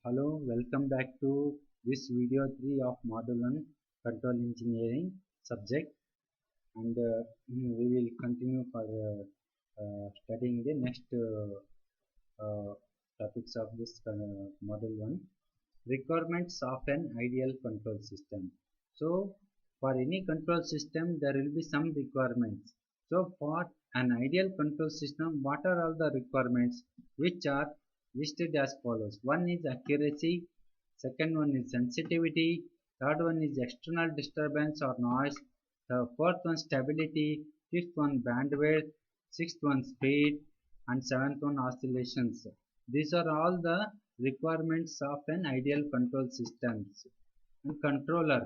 Hello, welcome back to this video 3 of Module 1 Control Engineering subject, and we will continue for studying the next topics of this Module 1. Requirements of an ideal control system. So for any control system there will be some requirements. So for an ideal control system, what are all the requirements which are listed as follows? One is accuracy, second one is sensitivity, third one is external disturbance or noise, the fourth one stability, fifth one bandwidth, sixth one speed, and seventh one oscillations. These are all the requirements of an ideal control system. And controller.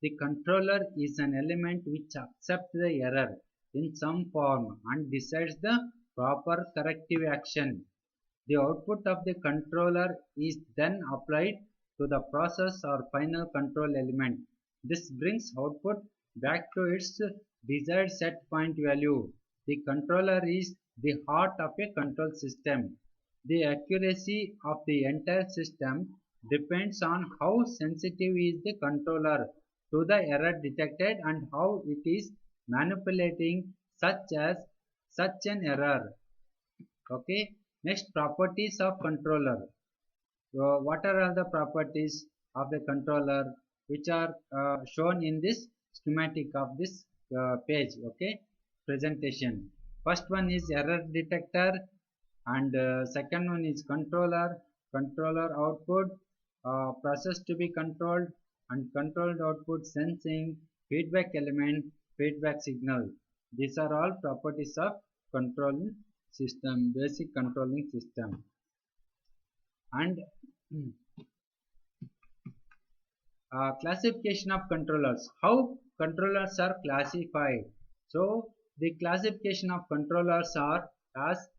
The controller is an element which accepts the error in some form and decides the proper corrective action. The output of the controller is then applied to the process or final control element. This brings output back to its desired set point value. The controller is the heart of a control system. The accuracy of the entire system depends on how sensitive is the controller to the error detected and how it is manipulating such an error. Okay. Next, properties of controller. So what are all the properties of the controller which are shown in this schematic of this page? Okay, presentation. First one is error detector, and second one is controller output, process to be controlled, and controlled output sensing, feedback element, feedback signal. These are all properties of controlling system, basic controlling system. And classification of controllers. How controllers are classified? So the classification of controllers are as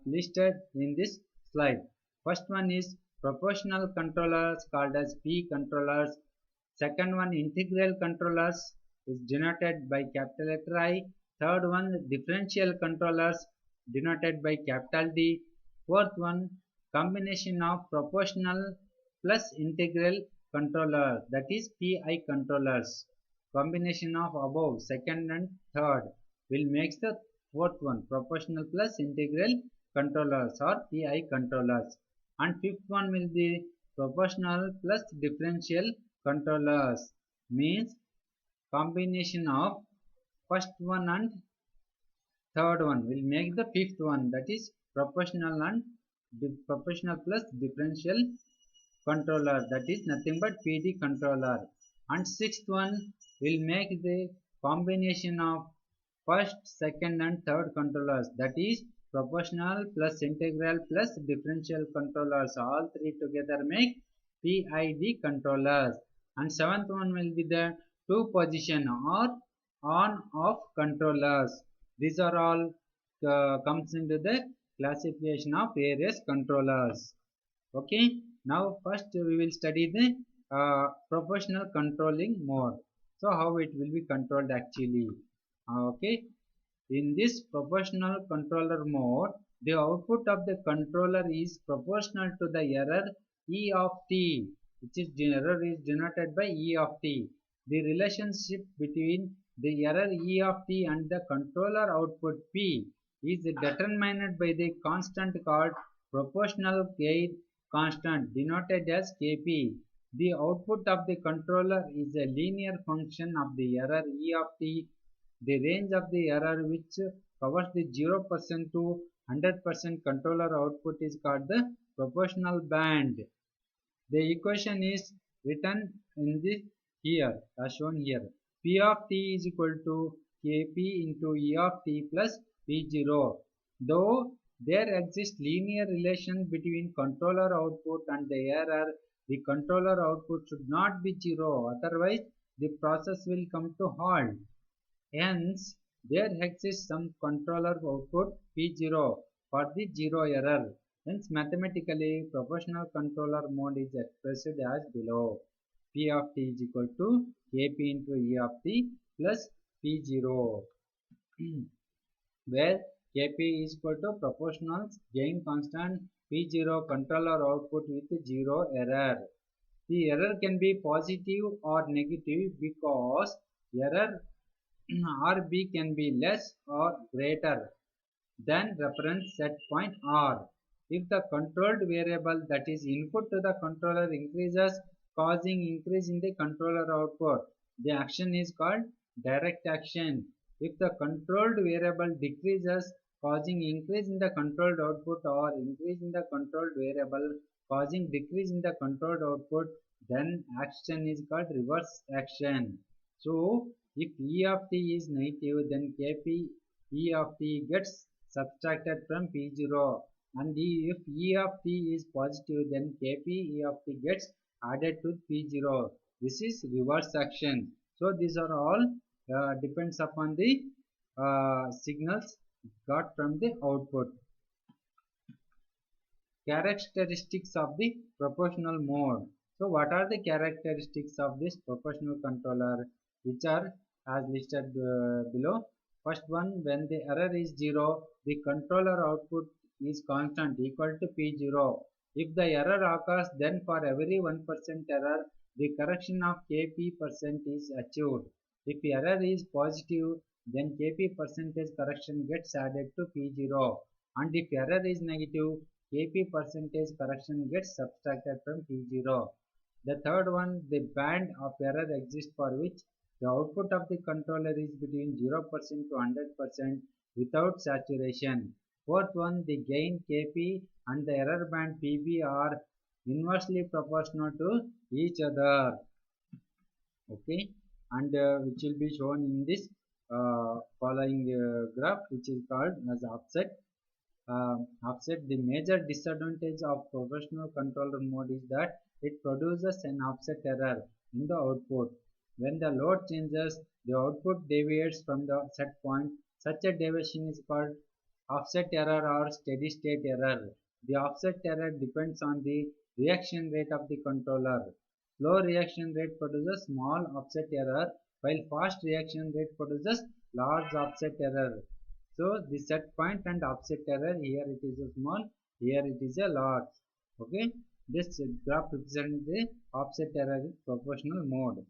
listed in this slide. First one is proportional controllers called as P controllers. Second one, integral controllers is denoted by capital letter I. Third one, differential controllers denoted by capital D. Fourth one, combination of proportional plus integral controller, that is PI controllers. Combination of above second and third will make the fourth one, proportional plus integral controllers or PI controllers. And fifth one will be proportional plus differential controllers, means combination of first one and third one will make the fifth one, that is proportional and proportional plus differential controller, that is nothing but PD controller. And sixth one will make the combination of first, second and third controllers, that is proportional plus integral plus differential controllers. All three together make PID controllers. And seventh one will be the two position or on off controllers. These are all comes into the classification of various controllers. Okay, now first we will study the proportional controlling mode. So how it will be controlled actually. Okay, in this proportional controller mode, the output of the controller is proportional to the error E of t, which is error is denoted by E of t. The relationship between the error E of t and the controller output P is determined by the constant called proportional gain constant, denoted as Kp. The output of the controller is a linear function of the error E of t. The range of the error which covers the 0% to 100% controller output is called the proportional band. The equation is written in this here as shown here. P of t is equal to Kp into E of t plus P0. Though there exists linear relation between controller output and the error, the controller output should not be 0, otherwise the process will come to halt. Hence, there exists some controller output P0 for the 0 error. Hence, mathematically, proportional controller mode is expressed as below. P of t is equal to Kp into E of t plus P0, where Kp is equal to proportional gain constant P0 controller output with 0 error. The error can be positive or negative because error RB can be less or greater than reference set point R. If the controlled variable that is input to the controller increases, causing increase in the controller output, the action is called direct action. If the controlled variable decreases, causing increase in the controlled output, or increase in the controlled variable causing decrease in the controlled output, then action is called reverse action. So if E of t is negative, then Kp E of t gets subtracted from P0, and if E of t is positive, then Kp E of t gets added to P0. This is reverse action. So these are all depends upon the signals got from the output. Characteristics of the proportional mode. So what are the characteristics of this proportional controller, which are as listed below? First one, when the error is 0, the controller output is constant equal to P0. If the error occurs, then for every 1% error, the correction of Kp percent is achieved. If error is positive, then Kp percentage correction gets added to P0, and if error is negative, Kp percentage correction gets subtracted from P0. The third one, the band of error exists for which the output of the controller is between 0% to 100% without saturation. Fourth one, the gain Kp and the error band Pb are inversely proportional to each other. Okay, and which will be shown in this following graph, which is called as offset. Offset. The major disadvantage of proportional controller mode is that it produces an offset error in the output. When the load changes, the output deviates from the set point. Such a deviation is called offset error or steady state error. The offset error depends on the reaction rate of the controller. Slow reaction rate produces small offset error, while fast reaction rate produces large offset error. So the set point and offset error, here it is a small, here it is a large. Okay, this graph represents the offset error in proportional mode.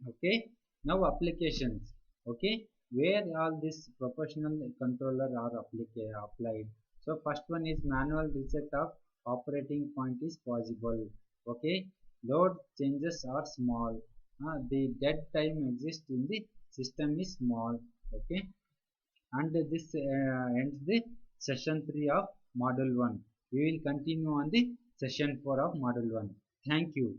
Okay, now applications. Okay, where all this proportional controller are applied. So first one is manual reset of operating point is possible. Okay, load changes are small. The dead time exists in the system is small. Okay, and this ends the session 3 of module 1. We will continue on the session 4 of module 1. Thank you.